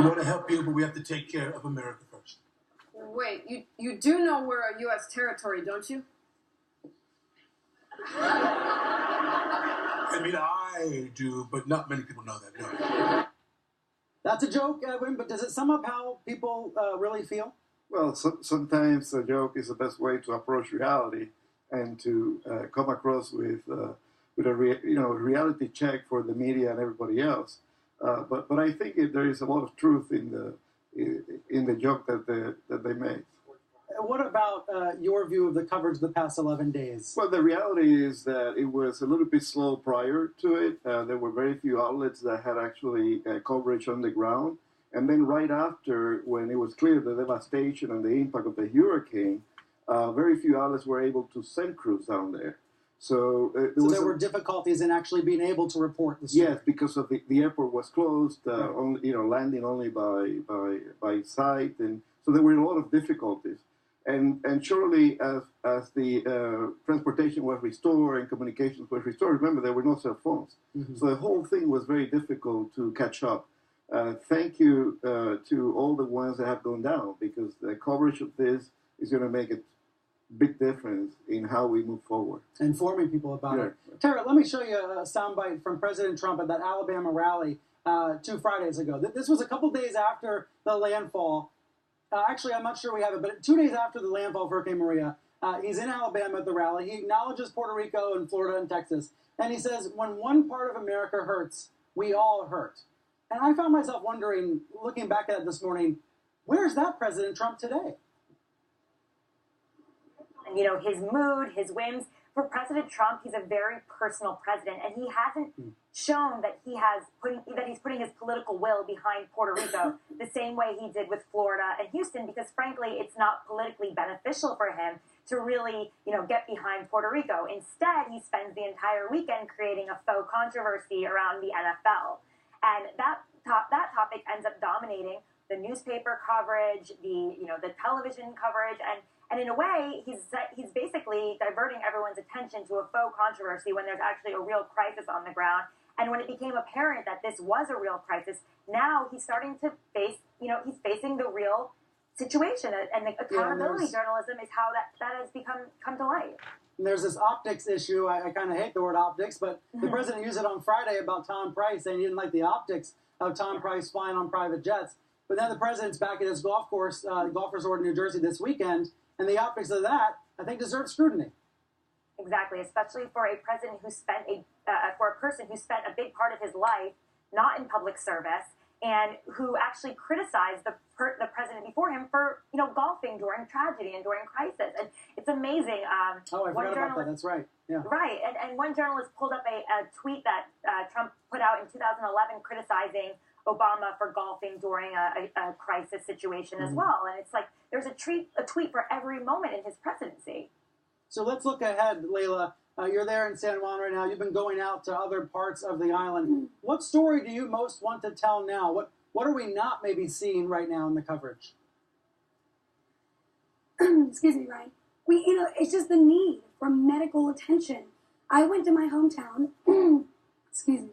want to help you, but we have to take care of America first. Wait, you do know we're a U.S. territory, don't you? I mean, I do, but not many people know that. No. That's a joke, Edwin, but does it sum up how people really feel? Well, sometimes a joke is the best way to approach reality and to come across with a reality check for the media and everybody else. But I think there is a lot of truth in the joke that they made. What about your view of the coverage the past 11 days? Well, the reality is that it was a little bit slow prior to it. There were very few outlets that had actually coverage on the ground. And then right after, when it was clear the devastation and the impact of the hurricane, very few outlets were able to send crews down there. So there were difficulties in actually being able to report the story. Yes, because of the airport was closed, landing only by sight, and so there were a lot of difficulties. And surely as the transportation was restored and communications were restored, remember there were no cell phones, so the whole thing was very difficult to catch up. Thank you to all the ones that have gone down, because the coverage of this is going to make a big difference in how we move forward. Informing people about it. Tara, let me show you a soundbite from President Trump at that Alabama rally 2 Fridays ago. This was a couple days after the landfall. Actually, I'm not sure we have it, but 2 days after the landfall of Hurricane Maria, he's in Alabama at the rally. He acknowledges Puerto Rico and Florida and Texas. And he says, when one part of America hurts, we all hurt. And I found myself wondering, looking back at it this morning, where's that President Trump today? You know, his mood, his whims. For President Trump, he's a very personal president, and he hasn't shown that he's putting his political will behind Puerto Rico the same way he did with Florida and Houston, because frankly, it's not politically beneficial for him to really, get behind Puerto Rico. Instead, he spends the entire weekend creating a faux controversy around the NFL, and that topic ends up dominating the newspaper coverage, the television coverage, and in a way, he's basically diverting everyone's attention to a faux controversy when there's actually a real crisis on the ground. And when it became apparent that this was a real crisis, now he's starting to face, he's facing the real situation. And the accountability journalism is how that has come to light. And there's this optics issue. I kind of hate the word optics, but the president used it on Friday about Tom Price, saying he didn't like the optics of Tom Price flying on private jets. But now the president's back at his golf resort in New Jersey this weekend, and the optics of that, I think, deserves scrutiny. Exactly, especially for a president who spent for a person who spent a big part of his life not in public service, and who actually criticized the president before him for golfing during tragedy and during crisis. And it's amazing. I forgot about that. That's right. Yeah. Right, and one journalist pulled up a tweet that Trump put out in 2011 criticizing Obama for golfing during a crisis situation as well. And it's like there's a tweet for every moment in his presidency. So let's look ahead, Layla. You're there in San Juan right now. You've been going out to other parts of the island. What story do you most want to tell now? What are we not maybe seeing right now in the coverage? Excuse me, Ryan. It's just the need for medical attention. I went to my hometown, excuse me,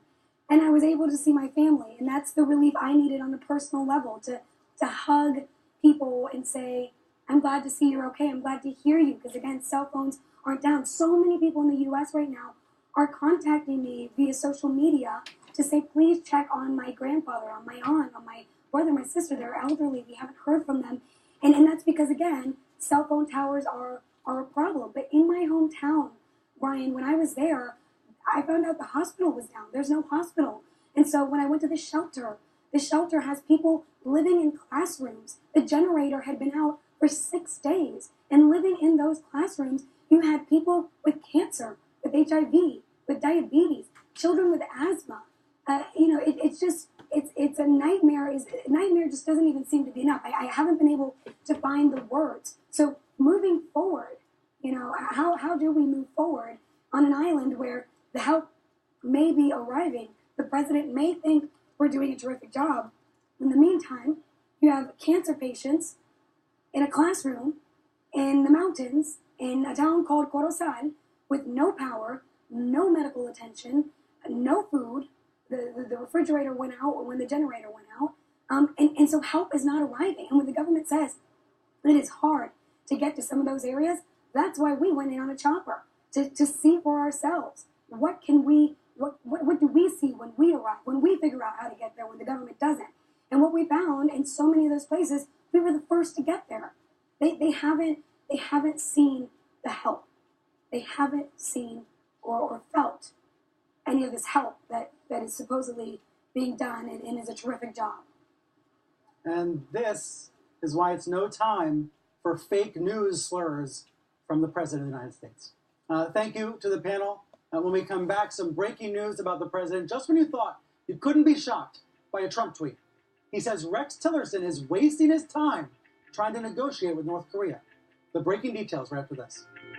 and I was able to see my family, and that's the relief I needed on a personal level, to hug people and say, I'm glad to see you're okay. I'm glad to hear you, because again, cell phones aren't down. So many people in the U.S. right now are contacting me via social media to say, please check on my grandfather, on my aunt, on my brother, my sister. They're elderly. We haven't heard from them. And that's because, again, cell phone towers are a problem. But in my hometown, Ryan, when I was there, I found out the hospital was down. There's no hospital. And so when I went to the shelter has people living in classrooms. The generator had been out for 6 days. And living in those classrooms, you had people with cancer, with HIV, with diabetes, children with asthma. It's a nightmare. Nightmare just doesn't even seem to be enough. I haven't been able to find the words. So moving forward, how do we move forward on an island where the help may be arriving? The president may think we're doing a terrific job. In the meantime, you have cancer patients in a classroom in the mountains in a town called Corozal with no power, no medical attention, no food. The refrigerator went out when the generator went out. And so help is not arriving. And when the government says it is hard to get to some of those areas, that's why we went in on a chopper to see for ourselves. What do we see when we arrive, when we figure out how to get there, when the government doesn't? And what we found in so many of those places, we were the first to get there. They haven't seen the help. They haven't seen or felt any of this help that is supposedly being done and is a terrific job. And this is why it's no time for fake news slurs from the President of the United States. Thank you to the panel. When we come back, some breaking news about the President. Just when you thought you couldn't be shocked by a Trump tweet, he says Rex Tillerson is wasting his time trying to negotiate with North Korea. The breaking details right after this.